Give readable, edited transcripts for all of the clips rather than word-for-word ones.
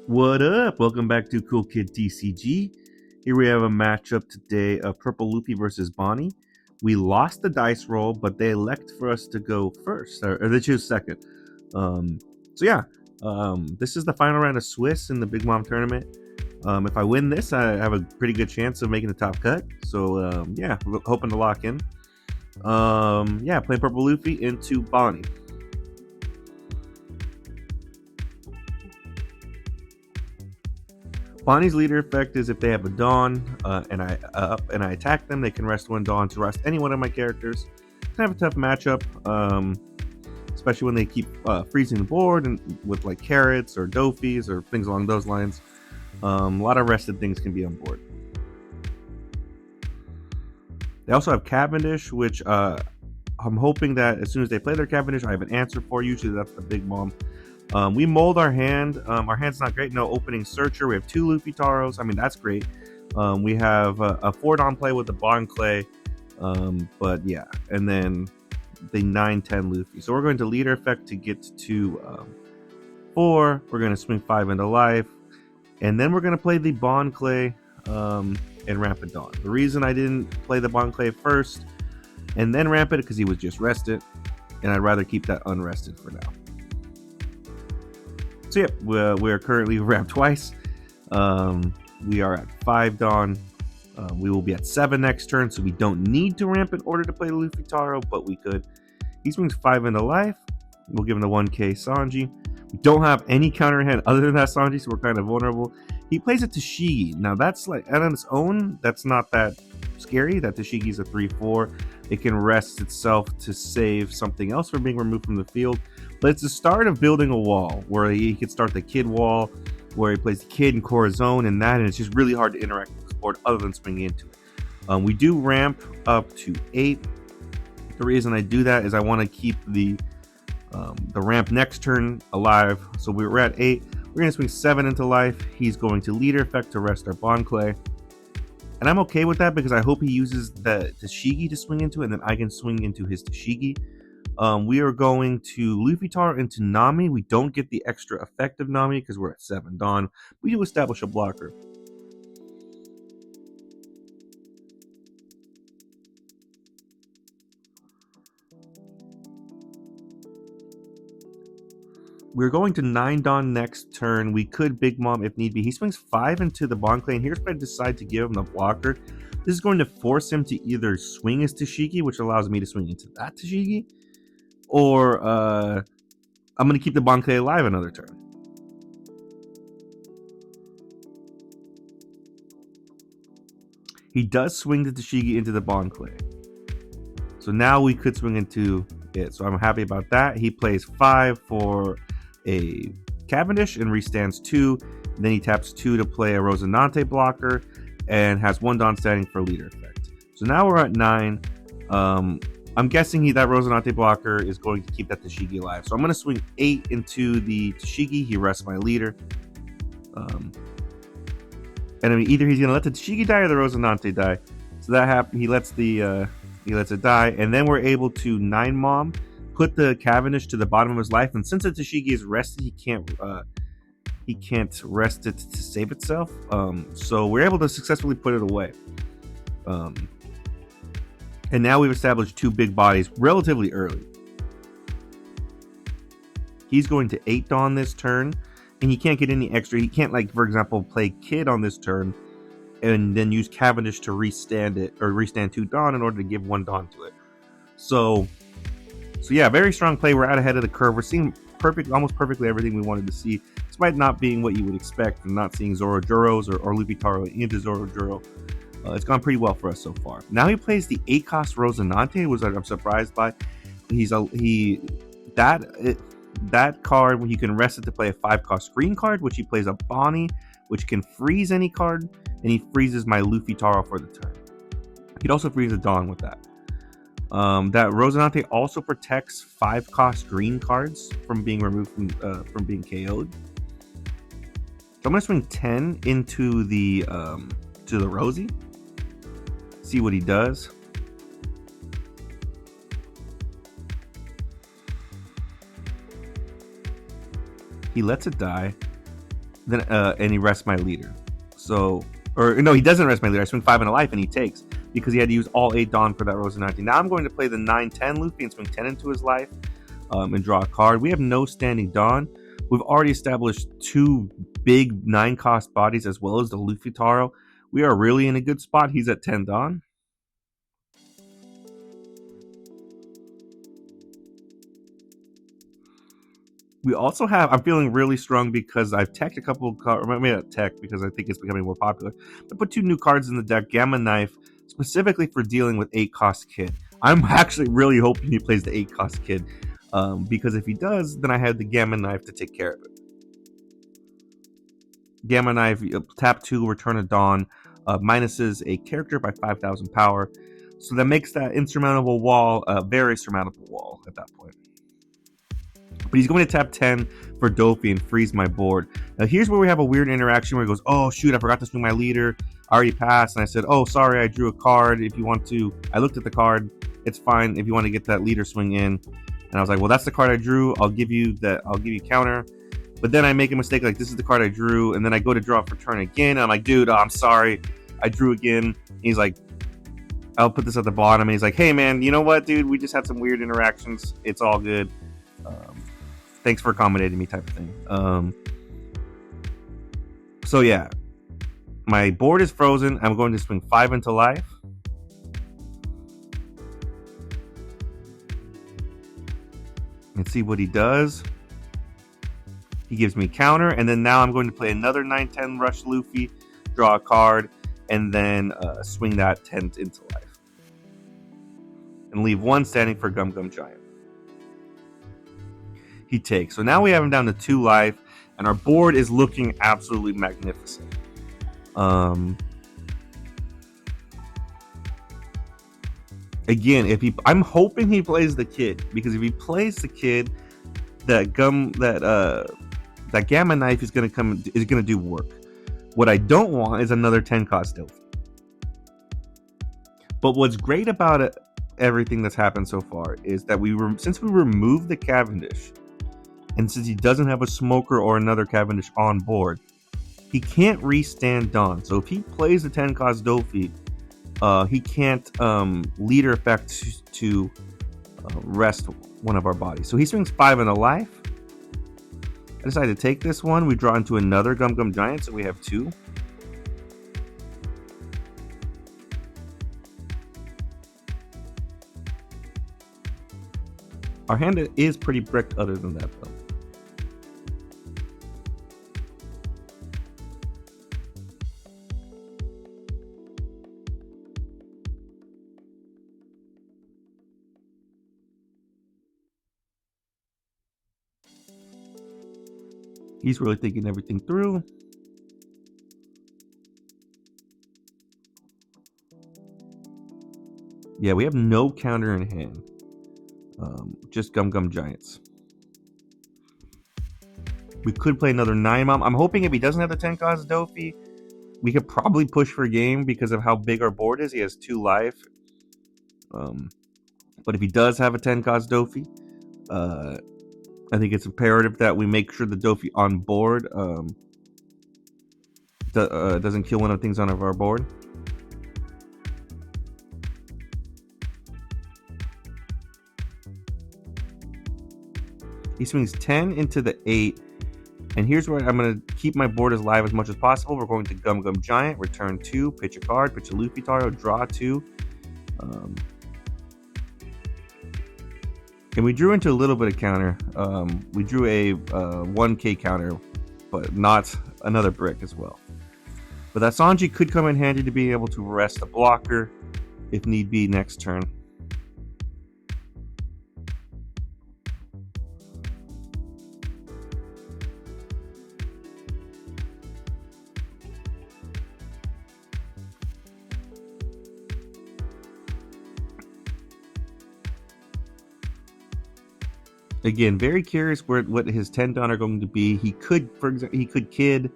What up? Welcome back to Cool Kid TCG. Here we have a matchup today of Purple Luffy versus Bonney. We lost the dice roll, but they elect for us to go first, or they choose second. This is the final round of Swiss in the Big Mom tournament. If I win this, I have a pretty good chance of making the top cut. So we're hoping to lock in. Playing Purple Luffy into Bonney. Bonney's leader effect is if they have a Dawn and I attack them, they can rest one Dawn to rest any one of my characters. It's kind of a tough matchup, especially when they keep freezing the board and with like carrots or Dofis or things along those lines. A lot of rested things can be on board. They also have Cavendish, which I'm hoping that as soon as they play their Cavendish, I have an answer for. Usually that's the Big Mom. We mold our hand. Our hand's not great. No opening searcher. We have 2 Luffy Taros. I mean, that's great. We have a 4 Dawn play with the Bond Clay. And then the 9-10 Luffy. So we're going to leader effect to get to 4. We're going to swing 5 into life. And then we're going to play the Bond Clay and ramp it Dawn. The reason I didn't play the Bond Clay first and then ramp it because he was just rested. And I'd rather keep that unrested for now. So we're currently ramped twice. We are at 5 Dawn. We will be at 7 next turn, so we don't need to ramp in order to play the Luffy Taro, but we could. He swings 5 into life. We'll give him the 1k Sanji. We don't have any counter hand other than that Sanji, so we're kind of vulnerable. He plays a Tashigi. Now that's like, on its own, that's not that scary. That Tashigi's a 3-4. It can rest itself to save something else from being removed from the field. But it's the start of building a wall where he could start the kid wall, where he plays the kid in Corazon and that, and it's just really hard to interact with this board other than swinging into it. We do ramp up to 8. The reason I do that is I want to keep the ramp next turn alive. So we're at 8. We're going to swing 7 into life. He's going to leader effect to rest our Bond Clay. And I'm okay with that because I hope he uses the Tashigi to swing into it, and then I can swing into his Tashigi. We are going to Luffy Tar into Nami. We don't get the extra effect of Nami because we're at 7 Dawn. We do establish a blocker. We're going to 9 Dawn next turn. We could Big Mom if need be. He swings 5 into the Bond Clay, and here's what I decide to give him the blocker. This is going to force him to either swing his Tashigi, which allows me to swing into that Tashigi, or I'm going to keep the Bond Clay alive another turn. He does swing the Tashigi into the Bond Clay. So now we could swing into it. So I'm happy about that. He plays 5 for a Cavendish and restands 2. Then he taps 2 to play a Rosinante blocker and has 1 Dawn standing for leader effect. So now we're at 9. I'm guessing that Rosinante blocker is going to keep that Tashigi alive. So I'm going to swing 8 into the Tashigi. He rests my leader. And I mean, either he's going to let the Tashigi die or the Rosinante die. So that happens. He lets it die. And then we're able to 9 Mom, put the Cavendish to the bottom of his life. And since the Tashigi is rested, he can't rest it to save itself. So we're able to successfully put it away. And now we've established 2 big bodies relatively early. He's going to 8 Dawn this turn, and he can't get any extra. He can't, like, for example, play Kid on this turn and then use Cavendish to restand 2 Dawn in order to give 1 Dawn to it. So yeah, very strong play. We're out ahead of the curve. We're seeing almost perfectly everything we wanted to see, despite not being what you would expect and not seeing Zoro Juros or Luffy Taro into Zoro Juro. It's gone pretty well for us so far. Now he plays the 8-cost Rosinante, which I'm surprised by. That card, when you can rest it to play a 5-cost green card, which he plays a Bonney, which can freeze any card, and he freezes my Luffy Taro for the turn. He'd also freeze a Dawn with that. That Rosinante also protects 5-cost green cards from being removed from being KO'd. So I'm gonna swing 10 into the Rosie. See what he does. He lets it die. Then and he rests my leader. So, or no, he doesn't rest my leader. I swing 5 and a life, and he takes because he had to use all 8 Dawn for that Rosinante. Now I'm going to play the 9-10 Luffy and swing 10 into his life and draw a card. We have no standing Dawn. We've already established 2 big 9-cost bodies as well as the Luffy Taro. We are really in a good spot. He's at 10 Dawn. We also have, I'm feeling really strong because I've teched a couple of cards, maybe not tech because I think it's becoming more popular. I put 2 new cards in the deck, Gamma Knife, specifically for dealing with 8-cost Kid. I'm actually really hoping he plays the 8-cost Kid because if he does, then I have the Gamma Knife to take care of it. Gamma Knife, tap 2, return a Dawn, minuses a character by 5,000 power. So that makes that insurmountable wall a very surmountable wall at that point. But he's going to tap 10 for Dofi and freeze my board. Now here's where we have a weird interaction where he goes, oh shoot, I forgot to swing my leader. I already passed. And I said, oh sorry, I drew a card. If you want to, I looked at the card. It's fine if you want to get that leader swing in. And I was like, well, that's the card I drew. I'll give you counter. But then I make a mistake, like this is the card I drew. And then I go to draw for turn again. And I'm like, dude, I'm sorry. I drew again. And he's like, I'll put this at the bottom. And he's like, hey man, you know what, dude? We just had some weird interactions. It's all good. Thanks for accommodating me, type of thing. So yeah, my board is frozen. I'm going to swing 5 into life. And see what he does. He gives me counter, and then now I'm going to play another 9-10 Rush Luffy, draw a card, and then swing that 10 into life. And leave 1 standing for Gum Gum Giant. He takes. So now we have him down to 2 life, and our board is looking absolutely magnificent. Again, I'm hoping he plays the Kid, because if he plays the Kid, that Gamma Knife is gonna do work. What I don't want is another 10-cost Dofi. But what's great about everything that's happened so far is that since we removed the Cavendish. And since he doesn't have a Smoker or another Cavendish on board, he can't restand Dawn. So if he plays the 10-cost Dofi, he can't leader effect to rest one of our bodies. So he swings 5 and a life. I decided to take this one. We draw into another Gum Gum Giant, so we have 2. Our hand is pretty bricked other than that, though. He's really thinking everything through. Yeah, we have no counter in hand. Just Gum Gum Giants. We could play another 9-Mom. I'm hoping if he doesn't have the 10-cost Dofi, we could probably push for game because of how big our board is. He has 2 life. But if he does have a 10-cost Dofi, I think it's imperative that we make sure the Dofi on board doesn't kill one of the things on our board. He swings 10 into the 8. And here's where I'm going to keep my board as live as much as possible. We're going to Gum Gum Giant, return 2, pitch a card, pitch a Luffy Taro, draw 2. And we drew into a little bit of counter. We drew a 1k counter, but not another brick as well. But that Sanji could come in handy to be able to rest a blocker if need be next turn. Again, very curious what his 10 Dawn are going to be. He could, for example, he could Kid,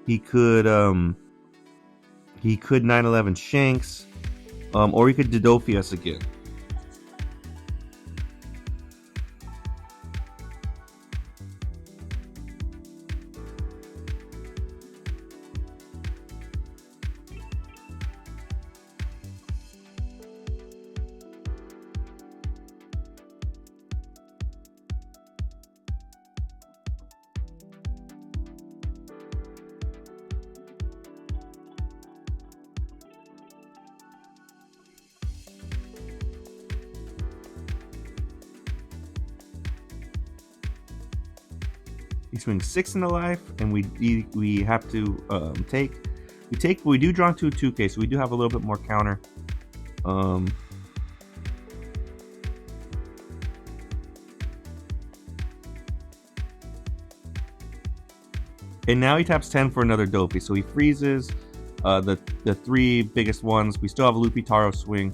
he could 9/11 Shanks, or he could Dodofi us again. He swings 6 into life, and we have to take. We do draw into a 2K, so we do have a little bit more counter. And now he taps 10 for another Dopey, so he freezes the 3 biggest ones. We still have a Luffy Taro swing,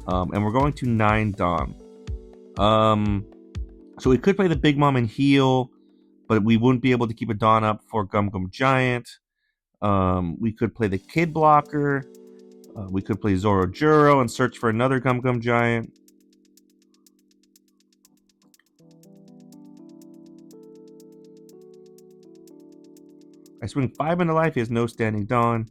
and we're going to 9 Dawn. So we could play the Big Mom and heal, but we wouldn't be able to keep a Dawn up for Gum Gum Giant. We could play the Kid Blocker. We could play Zoro Juro and search for another Gum Gum Giant. I swing 5 into life. He has no standing Dawn.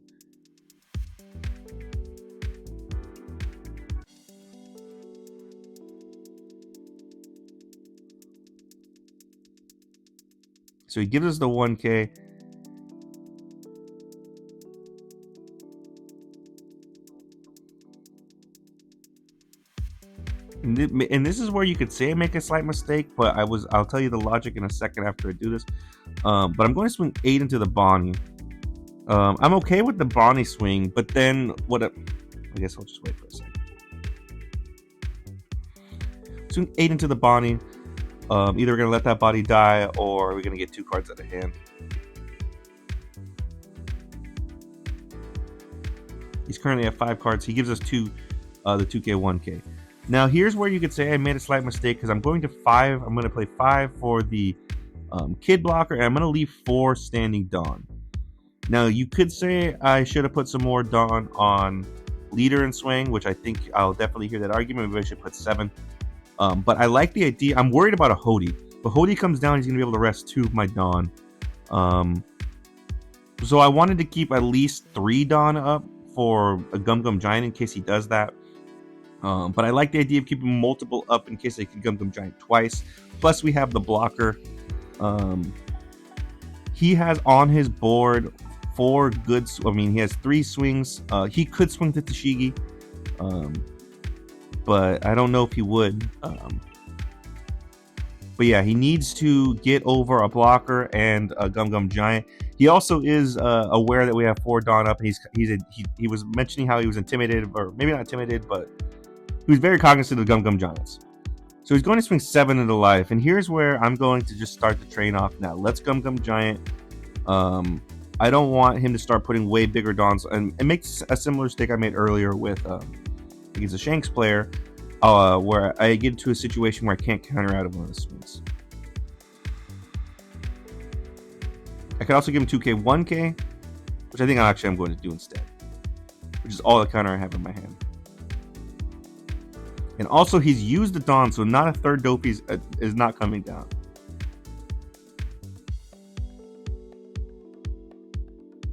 So he gives us the 1K. And this is where you could say I make a slight mistake, but I'll tell you the logic in a second after I do this. But I'm going to swing 8 into the Bonney. I'm okay with the Bonney swing, but then I guess I'll just wait for a second. Swing 8 into the Bonney. Either we're going to let that body die, or we're going to get 2 cards out of hand. He's currently at 5 cards. He gives us the 2K, 1K. Now, here's where you could say I made a slight mistake, because I'm going to 5. I'm going to play 5 for the Kid Blocker, and I'm going to leave 4 standing Dawn. Now, you could say I should have put some more Dawn on Leader and Swing, which I think I'll definitely hear that argument. Maybe I should put 7. But I like the idea. I'm worried about a Hody. If Hody comes down, he's going to be able to rest 2 of my Dawn. So I wanted to keep at least 3 Dawn up for a Gum Gum Giant in case he does that. But I like the idea of keeping multiple up in case they can Gum Gum Giant twice. Plus, we have the blocker. He has on his board 4 good. He has 3 swings. He could swing to Tashigi, but I don't know if he would. But yeah, he needs to get over a blocker and a Gum Gum Giant. He also is aware that we have 4 Dawn up. He was mentioning how he was intimidated, or maybe not intimidated, but he was very cognizant of Gum Gum Giants. So he's going to swing 7 into life. And here's where I'm going to just start the train off now. Let's Gum Gum Giant. I don't want him to start putting way bigger Dawns. And it makes a similar mistake I made earlier with against a Shanks player, where I get into a situation where I can't counter out of one of the swings. I could also give him 2K, 1K, which I think I'm going to do instead, which is all the counter I have in my hand. And also, he's used the Dawn, so not a third Dopey is not coming down.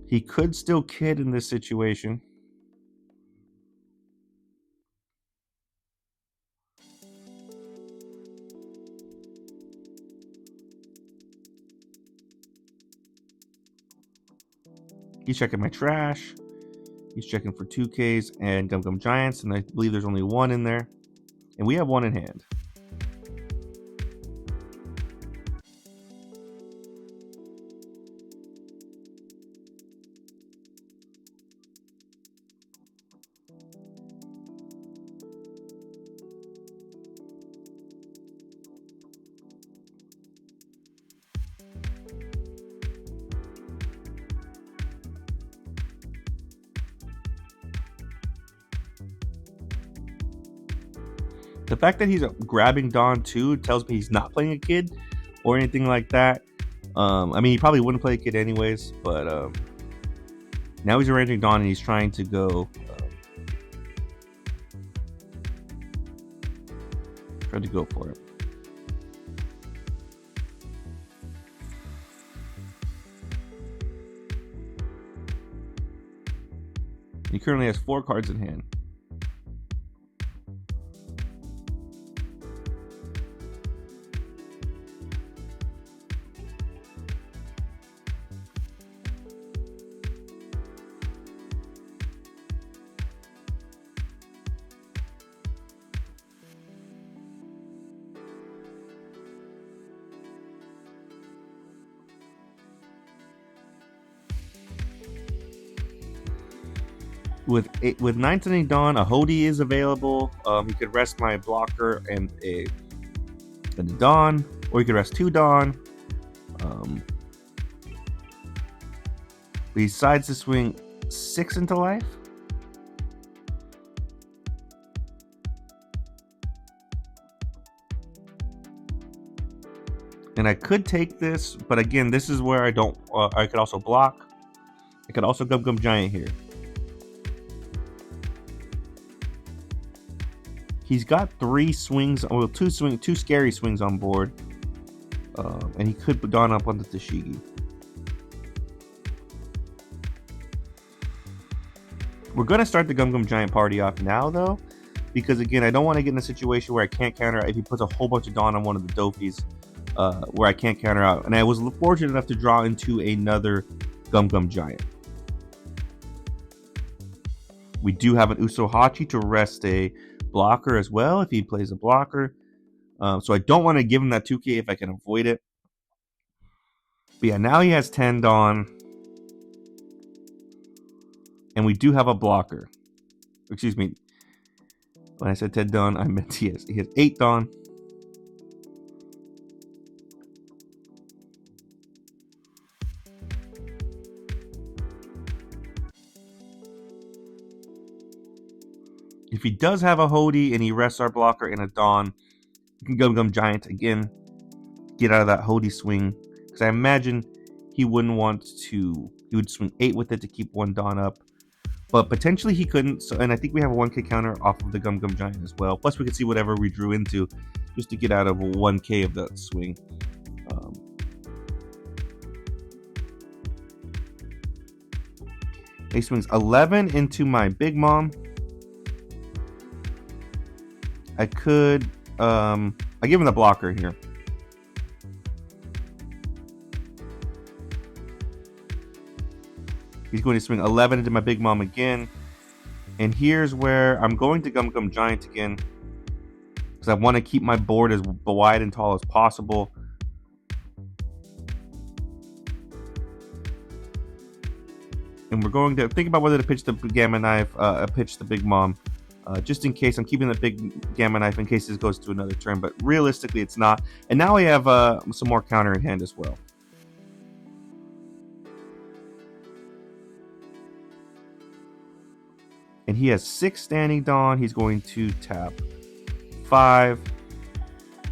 He could still Kid in this situation. He's checking my trash. He's checking for 2Ks and Gum Gum Giants, and I believe there's only 1 in there. And we have 1 in hand. The fact that he's grabbing Dawn too tells me he's not playing a Kid or anything like that. He probably wouldn't play a Kid anyways, but now he's arranging Dawn and he's trying to go for it. He currently has 4 cards in hand. With 910 Dawn, a Hody is available. He could rest my blocker and a Dawn, or he could rest 2 Dawn. He decides to swing 6 into life. And I could take this, but again, this is where I don't. I could also block. I could also Gum Giant here. He's got 3 swings, well, 2 scary swings on board, and he could put Dawn up on the Tashigi. We're gonna start the Gum Giant party off now, though, because again, I don't want to get in a situation where I can't counter if he puts a whole bunch of Dawn on one of the Dofis. Where I can't counter out. And I was fortunate enough to draw into another Gum Giant. We do have an Usohachi to rest a blocker as well if he plays a blocker. So I don't want to give him that 2K if I can avoid it. But yeah, now he has 10 Dawn. And we do have a blocker. Excuse me. When I said 10 Dawn, I meant he has 8 Dawn. If he does have a Hody and he rests our blocker in a Dawn, we can Gum Giant again, get out of that Hody swing. Because I imagine he wouldn't want to, he would swing 8 with it to keep 1 Dawn up. But potentially he couldn't, so, and I think we have a 1K counter off of the Gum Giant as well. Plus we could see whatever we drew into just to get out of a 1K of that swing. He swings 11 into my Big Mom. I could, I give him the blocker here. He's going to swing 11 into my Big Mom again. And here's where I'm going to Gum Giant again, because I want to keep my board as wide and tall as possible. And we're going to think about whether to pitch the Gamma Knife, pitch the Big Mom. Just in case. I'm keeping the big Gamma Knife in case this goes to another turn, but realistically it's not. And now we have some more counter in hand as well. And he has 6 standing Dawn. He's going to tap 5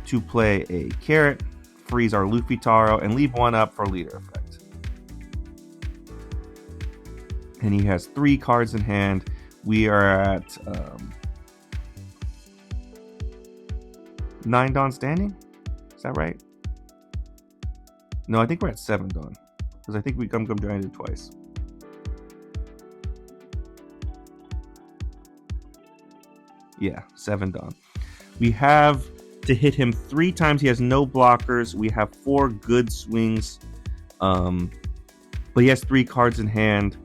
to play a Carrot, freeze our Luffy Taro, and leave 1 up for leader effect. And he has 3 cards in hand. We are at 9 Dawn standing. Is that right? No, I think we're at 7 Dawn, because I think we Gum Gianted twice. Yeah, 7 Dawn. We have to hit him 3 times. He has no blockers. We have 4 good swings, but he has 3 cards in hand.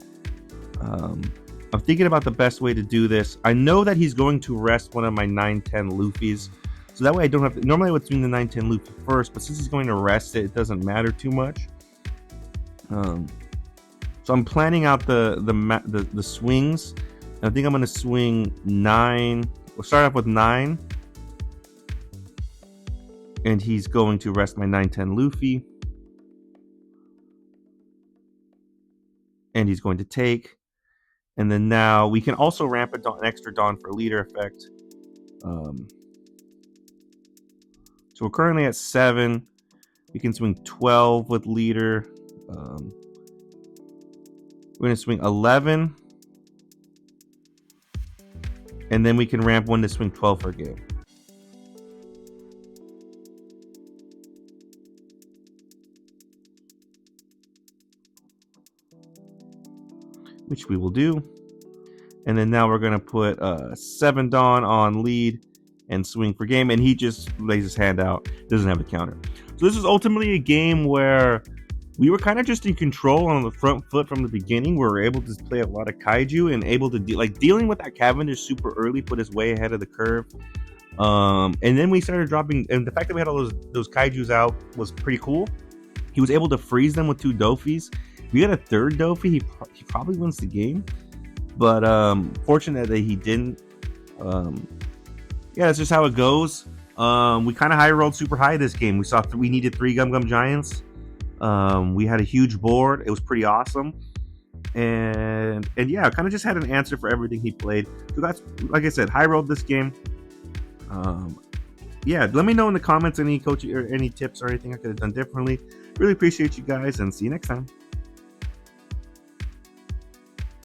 I'm thinking about the best way to do this. I know that he's going to rest one of my 9-10 Luffys, so that way I don't have to. Normally I would swing the 9-10 Luffy first, but since he's going to rest it, it doesn't matter too much. So I'm planning out the swings. I think I'm going to swing 9. We'll start off with 9, and he's going to rest my 9-10 Luffy, and he's going to take. And then now we can also ramp an extra Dawn for leader effect. So we're currently at 7. We can swing 12 with leader. We're going to swing 11. And then we can ramp 1 to swing 12 for a game. Which we will do. And then now we're going to put 7 Dawn on lead and swing for game. And he just lays his hand out. Doesn't have a counter. So this is ultimately a game where we were kind of just in control on the front foot from the beginning. We were able to play a lot of kaiju and able to dealing with that Cavendish super early put us way ahead of the curve. And then we started dropping, and the fact that we had all those kaijus out was pretty cool. He was able to freeze them with 2 Dofis. If we had a 3rd Dofi, he probably wins the game. But fortunate that he didn't. Yeah, that's just how it goes. We kind of high rolled super high this game. We needed 3 Gum Gum Giants. We had a huge board. It was pretty awesome. And yeah, kind of just had an answer for everything he played. So that's, like I said, high rolled this game. Yeah, let me know in the comments any coaching or any tips or anything I could have done differently. Really appreciate you guys, and see you next time.